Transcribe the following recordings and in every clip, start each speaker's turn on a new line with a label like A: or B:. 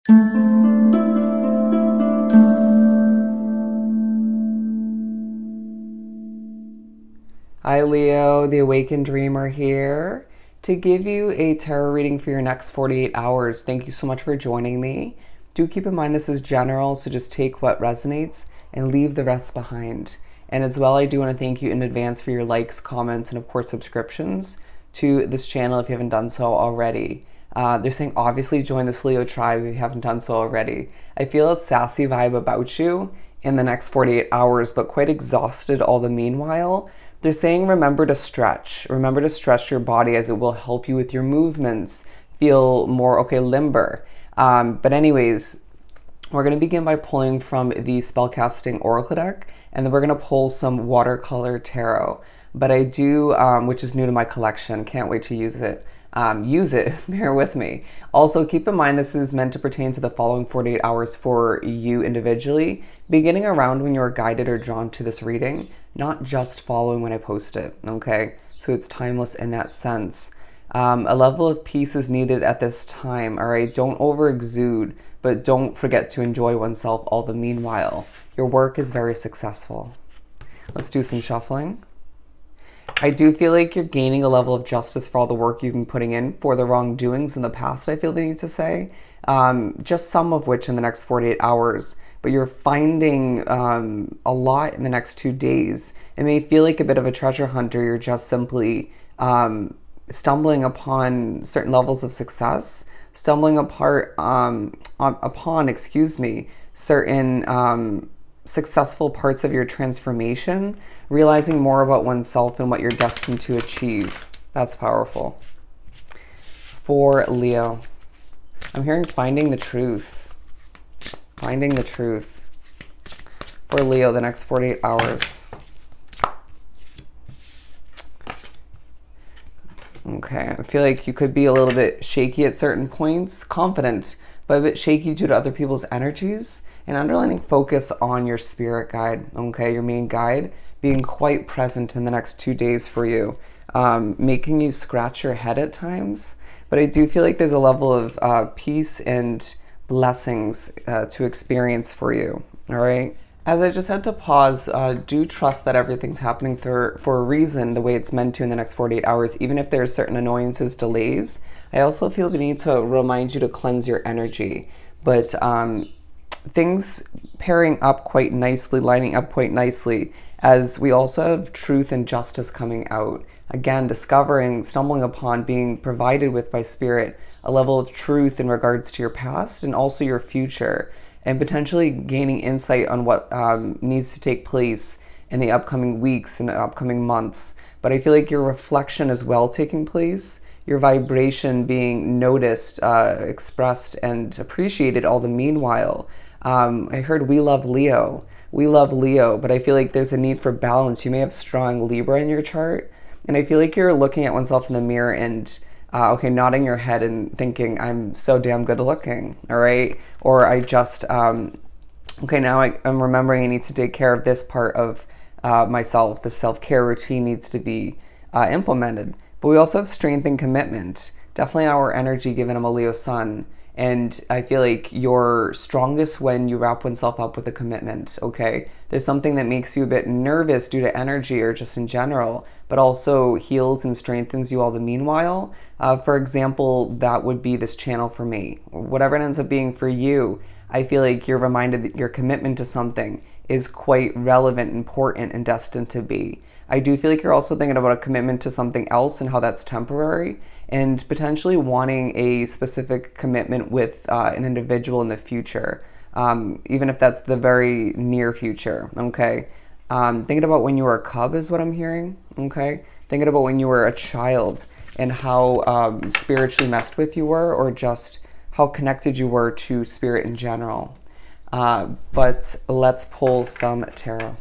A: Hi Leo, the Awakened Dreamer here to give you a tarot reading for your next 48 hours. Thank you so much for joining me. Do keep in mind this is general, so just take what resonates and leave the rest behind. And as well, I do want to thank you in advance for your likes, comments, and of course subscriptions to this channel if you haven't done so already. They're saying obviously join this Leo tribe if you haven't done so already. I feel a sassy vibe about you in the next 48 hours, but quite exhausted all the meanwhile. They're saying remember to stretch. Remember to stretch your body as it will help you with your movements. Feel more, limber. But anyways, we're going to begin by pulling from the Spellcasting Oracle deck, and then we're going to pull some watercolor tarot. But I do, which is new to my collection, can't wait to use it. Bear with me. Also, keep in mind this is meant to pertain to the following 48 hours for you individually, beginning around when you're guided or drawn to this reading, not just following when I post it, okay? So it's timeless in that sense. A level of peace is needed at this time, all right? Don't over exude, but don't forget to enjoy oneself all the meanwhile. Your work is very successful. Let's do some shuffling. I do feel like you're gaining a level of justice for all the work you've been putting in for the wrongdoings in the past, I feel the need to say. Just some of which in the next 48 hours. But you're finding a lot in the next 2 days. It may feel like a bit of a treasure hunt, or you're just simply stumbling upon certain levels of success, stumbling upon, certain successful parts of your transformation, realizing more about oneself and what you're destined to achieve. That's powerful. For Leo, I'm hearing finding the truth. Finding the truth. For Leo, the next 48 hours. Okay, I feel like you could be a little bit shaky at certain points, confident, but a bit shaky due to other people's energies. And underlining focus on your spirit guide, okay, your main guide, being quite present in the next 2 days for you, making you scratch your head at times. But I do feel like there's a level of peace and blessings to experience for you, all right? As I just had to pause, do trust that everything's happening for a reason, the way it's meant to in the next 48 hours, even if there's certain annoyances, delays. I also feel the need to remind you to cleanse your energy. But things pairing up quite nicely, lining up quite nicely, as we also have truth and justice coming out. Again, discovering, stumbling upon, being provided with by spirit, a level of truth in regards to your past and also your future, and potentially gaining insight on what needs to take place in the upcoming weeks and the upcoming months. But I feel like your reflection as well taking place, your vibration being noticed, expressed, and appreciated all the meanwhile. I heard we love Leo. We love Leo, but I feel like there's a need for balance. You may have strong Libra in your chart, and I feel like you're looking at oneself in the mirror and, nodding your head and thinking, I'm so damn good looking, all right? Or I just, now I'm remembering I need to take care of this part of myself. The self-care routine needs to be implemented. But we also have strength and commitment. Definitely our energy, given I'm a Leo sun. And I feel like you're strongest when you wrap oneself up with a commitment, okay? There's something that makes you a bit nervous due to energy or just in general, but also heals and strengthens you all the meanwhile. For example, that would be this channel for me. Whatever it ends up being for you, I feel like you're reminded that your commitment to something is quite relevant, important, and destined to be. I do feel like you're also thinking about a commitment to something else and how that's temporary, and potentially wanting a specific commitment with an individual in the future, even if that's the very near future, okay? Thinking about when you were a cub is what I'm hearing, okay? Thinking about when you were a child and how spiritually messed with you were, or just how connected you were to spirit in general. But let's pull some tarot.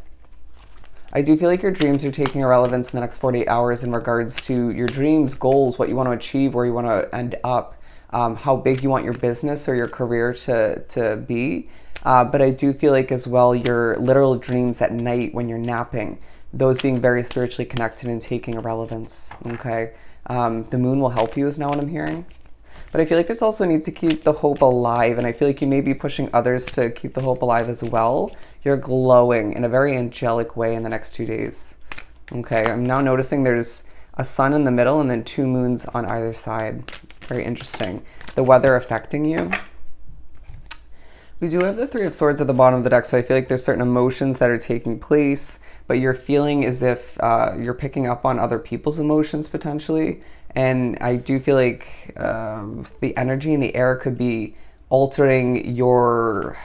A: I do feel like your dreams are taking a relevance in the next 48 hours in regards to your dreams, goals, what you want to achieve, where you want to end up, how big you want your business or your career to be. But I do feel like as well your literal dreams at night when you're napping, those being very spiritually connected and taking a relevance, okay? The moon will help you is now what I'm hearing. but I feel like this also needs to keep the hope alive, and I feel like you may be pushing others to keep the hope alive as well. You're glowing in a very angelic way in the next 2 days. Okay, I'm now noticing there's a sun in the middle and then 2 moons on either side. Very interesting. The weather affecting you. We do have the 3 of Swords at the bottom of the deck, so I feel like there's certain emotions that are taking place, but you're feeling as if you're picking up on other people's emotions potentially. And I do feel like the energy in the air could be altering your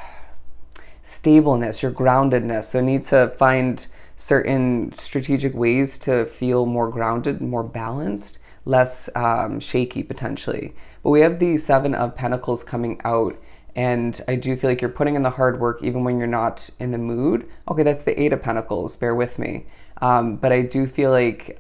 A: stableness, your groundedness. So you need to find certain strategic ways to feel more grounded, more balanced, less shaky potentially. But we have the 7 of Pentacles coming out, and I do feel like you're putting in the hard work even when you're not in the mood. Okay, that's the 8 of Pentacles, bear with me. But I do feel like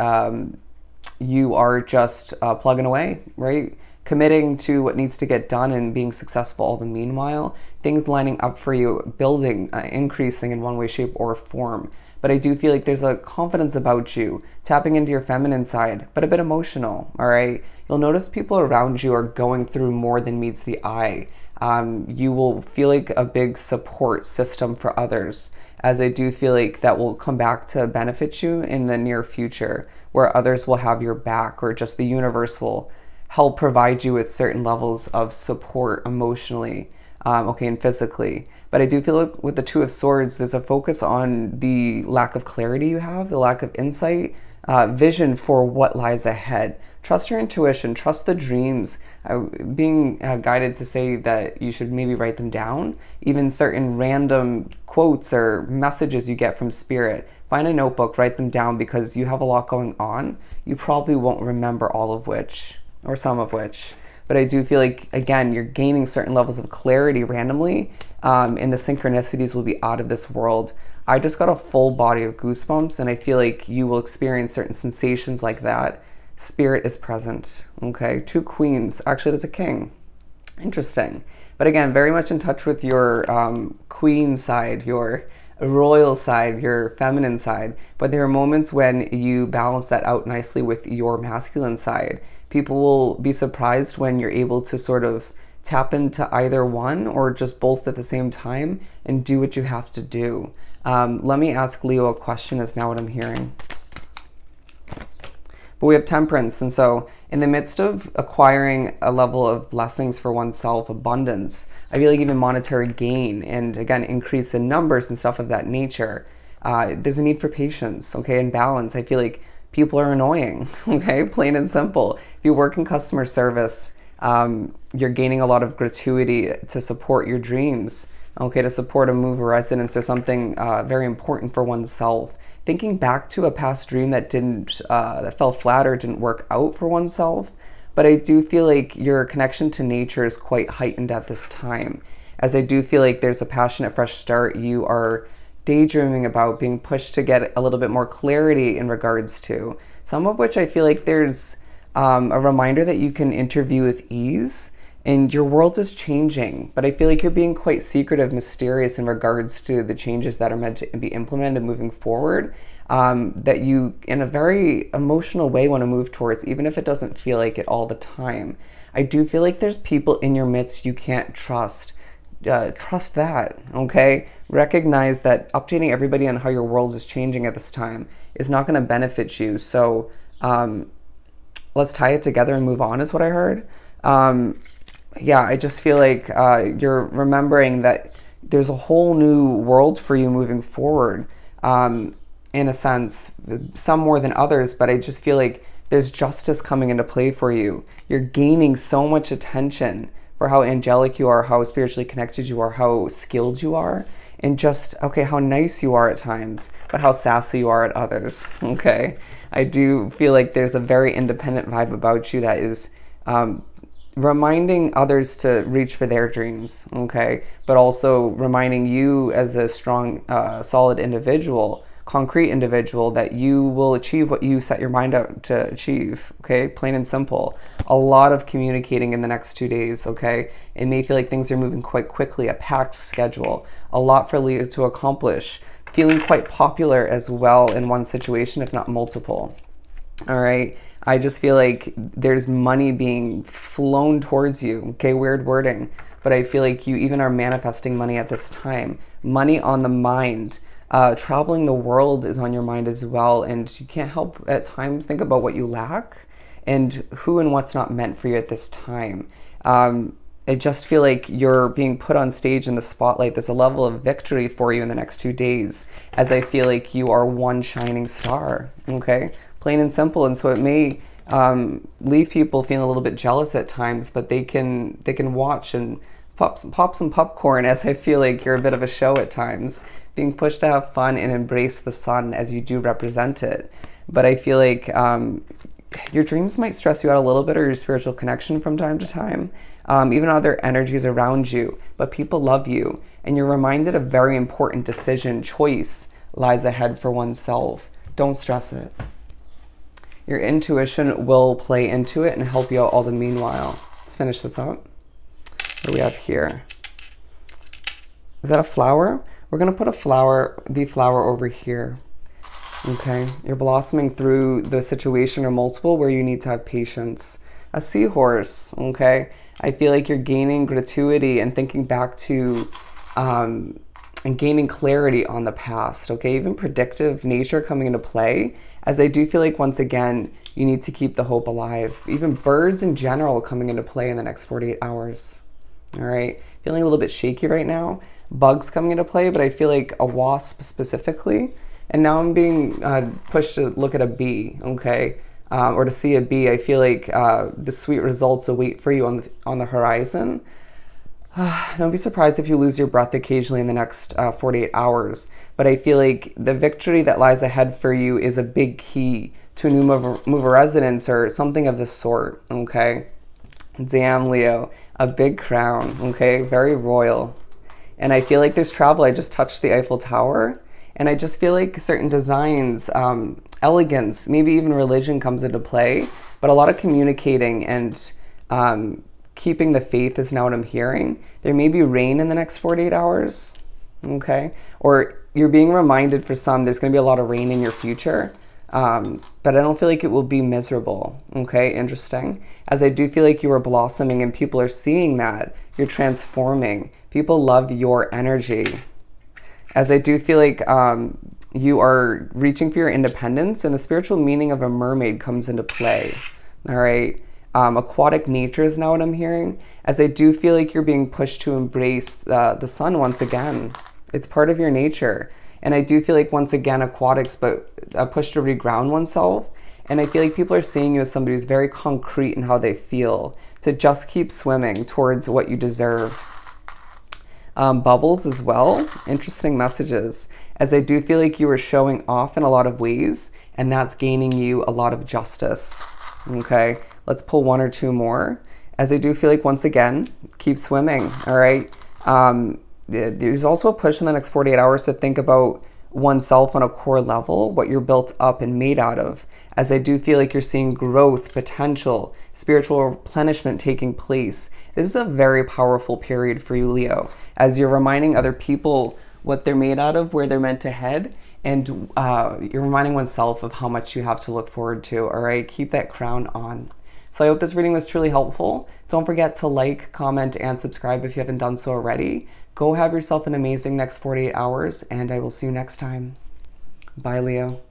A: you are just plugging away, right? Committing to what needs to get done and being successful all the meanwhile. Things lining up for you, building, increasing in one way, shape, or form. But I do feel like there's a confidence about you, tapping into your feminine side, but a bit emotional, all right? You'll notice people around you are going through more than meets the eye. You will feel like a big support system for others, as I do feel like that will come back to benefit you in the near future, where others will have your back, or just the universe will help provide you with certain levels of support emotionally, okay, and physically. But I do feel like with the 2 of Swords, there's a focus on the lack of clarity you have, the lack of insight, vision for what lies ahead. Trust your intuition, trust the dreams. Being guided to say that you should maybe write them down, even certain random quotes or messages you get from spirit. Find a notebook, write them down, because you have a lot going on. You probably won't remember all of which, or some of which. But I do feel like, again, you're gaining certain levels of clarity randomly, and the synchronicities will be out of this world. I just got a full body of goosebumps, and I feel like you will experience certain sensations like that. Spirit is present, okay? 2 queens. Actually, there's a king. Interesting. But again, very much in touch with your queen side, your royal side, your feminine side. But there are moments when you balance that out nicely with your masculine side. People will be surprised when you're able to sort of tap into either one or just both at the same time and do what you have to do. Let me ask Leo a question, is now what I'm hearing. But we have Temperance, and so in the midst of acquiring a level of blessings for oneself, abundance, I feel like even monetary gain, and again, increase in numbers and stuff of that nature, there's a need for patience, okay, and balance. I feel like people are annoying, okay, plain and simple. If you work in customer service, you're gaining a lot of gratuity to support your dreams, okay, to support a move or residence or something very important for oneself. Thinking back to a past dream that that fell flat or didn't work out for oneself. But I do feel like your connection to nature is quite heightened at this time, as I do feel like there's a passionate fresh start you are daydreaming about, being pushed to get a little bit more clarity in regards to, some of which I feel like there's a reminder that you can interview with ease, and your world is changing, but I feel like you're being quite secretive, mysterious in regards to the changes that are meant to be implemented moving forward, that you, in a very emotional way, want to move towards, even if it doesn't feel like it all the time. I do feel like there's people in your midst you can't trust. Trust that, okay? Recognize that updating everybody on how your world is changing at this time is not going to benefit you. So let's tie it together and move on, is what I heard. Yeah, I just feel like you're remembering that there's a whole new world for you moving forward, in a sense, some more than others, but I just feel like there's justice coming into play for you. You're gaining so much attention for how angelic you are, how spiritually connected you are, how skilled you are, and just, okay, how nice you are at times, but how sassy you are at others, okay? I do feel like there's a very independent vibe about you that is reminding others to reach for their dreams, okay? But also reminding you as a strong, solid individual, concrete individual, that you will achieve what you set your mind out to achieve, okay? Plain and simple. A lot of communicating in the next 2 days, okay? It may feel like things are moving quite quickly, a packed schedule, a lot for Leo to accomplish, feeling quite popular as well in one situation, if not multiple, all right? I just feel like there's money being flown towards you. Okay, weird wording, but I feel like you even are manifesting money at this time. Money on the mind. Traveling the world is on your mind as well, and you can't help at times think about what you lack and who and what's not meant for you at this time. I just feel like you're being put on stage in the spotlight. There's a level of victory for you in the next 2 days, as I feel like you are one shining star, okay? Plain and simple. And so it may leave people feeling a little bit jealous at times, but they can watch and pop some popcorn, as I feel like you're a bit of a show at times, being pushed to have fun and embrace the sun as you do represent it. But I feel like your dreams might stress you out a little bit, or your spiritual connection from time to time, even other energies around you, but people love you, and you're reminded a very important decision, choice lies ahead for oneself. Don't stress it. Your intuition will play into it and help you out all the meanwhile. Let's finish this up. What do we have here? Is that a flower? We're gonna put the flower over here. Okay, you're blossoming through the situation or multiple where you need to have patience. A seahorse, okay? I feel like you're gaining gratuity and thinking back to and gaining clarity on the past, okay? Even predictive nature coming into play, as I do feel like once again, you need to keep the hope alive. Even birds in general coming into play in the next 48 hours, all right? Feeling a little bit shaky right now. Bugs coming into play, but I feel like a wasp specifically. And now I'm being pushed to look at a bee, okay? Or to see a bee. I feel like the sweet results await for you on the horizon. Don't be surprised if you lose your breath occasionally in the next 48 hours. But I feel like the victory that lies ahead for you is a big key to a new move of residence or something of this sort, okay? Damn, Leo. A big crown, okay? Very royal. And I feel like there's travel. I just touched the Eiffel Tower. And I just feel like certain designs, elegance, maybe even religion comes into play. But a lot of communicating and keeping the faith is now what I'm hearing. There may be rain in the next 48 hours, okay? Or you're being reminded for some, there's going to be a lot of rain in your future. But I don't feel like it will be miserable, okay? Interesting. As I do feel like you are blossoming and people are seeing that. You're transforming. People love your energy. As I do feel like you are reaching for your independence, and the spiritual meaning of a mermaid comes into play, all right? Aquatic nature is now what I'm hearing, as I do feel like you're being pushed to embrace the sun once again. It's part of your nature. And I do feel like, once again, aquatics, but a push to reground oneself. And I feel like people are seeing you as somebody who's very concrete in how they feel, to just keep swimming towards what you deserve. Bubbles as well, interesting messages, as I do feel like you are showing off in a lot of ways, and that's gaining you a lot of justice, okay? Let's pull one or two more, as I do feel like, once again, keep swimming, all right? There's also a push in the next 48 hours to think about oneself on a core level, what you're built up and made out of, as I do feel like you're seeing growth, potential, spiritual replenishment taking place. This is a very powerful period for you, Leo, as you're reminding other people what they're made out of, where they're meant to head, and you're reminding oneself of how much you have to look forward to, all right? Keep that crown on. So I hope this reading was truly helpful. Don't forget to like, comment, and subscribe if you haven't done so already. Go have yourself an amazing next 48 hours, and I will see you next time. Bye, Leo.